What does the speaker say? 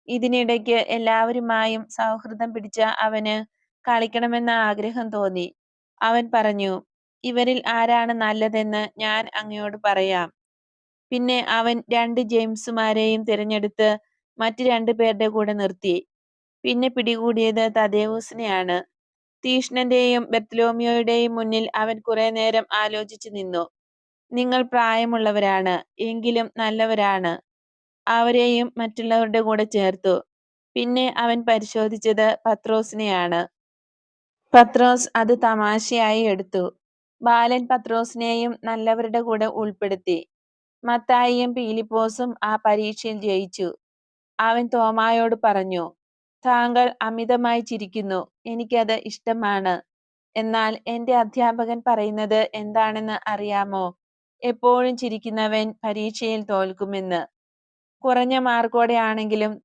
ഇതിനിടയ്ക്ക് എല്ലാവരുമായും സൗഹൃദം പിടിച്ച അവന് കളിക്കണമെന്ന ആഗ്രഹം തോന്നി. അവൻ പറഞ്ഞു, ഇവരിൽ ആരാണ് നല്ലതെന്ന് ഞാൻ അങ്ങയോട് പറയാം. പിന്നെ അവൻ 2 ജെയിംസുമാരെയും തിരഞ്ഞെടുത്ത് മറ്റ് 2 പേരുടെ കൂടെ നിർത്തി. പിന്നെ പിടികൂടിയത് തദേവൂസിനെയാണ്. തീക്ഷ്ണന്റെയും ബർത്തൊലോമ്യോയുടെയും മുന്നിൽ അവൻ കുറെ നേരം ആലോചിച്ചു നിന്നു. നിങ്ങൾ പ്രായമുള്ളവരാണ്, എങ്കിലും നല്ലവരാണ്. അവരെയും മറ്റുള്ളവരുടെ കൂടെ ചേർത്തു. പിന്നെ അവൻ പരിശോധിച്ചത് പത്രോസിനെയാണ്. പത്രോസ് അത് തമാശയായി എടുത്തു. ബാലൻ പത്രോസിനെയും നല്ലവരുടെ കൂടെ ഉൾപ്പെടുത്തി. മത്തായിയും പീലിപ്പോസും ആ പരീക്ഷയിൽ ജയിച്ചു. അവൻ തോമായോട് പറഞ്ഞു, താങ്കൾ അമിതമായി ചിരിക്കുന്നു. എനിക്കത് ഇഷ്ടമാണ്. എന്നാൽ എന്റെ അധ്യാപകൻ പറയുന്നത് എന്താണെന്ന് അറിയാമോ? എപ്പോഴും ചിരിക്കുന്നവൻ പരീക്ഷയിൽ തോൽക്കുമെന്ന്. കുറഞ്ഞ മാർക്കോടെ ആണെങ്കിലും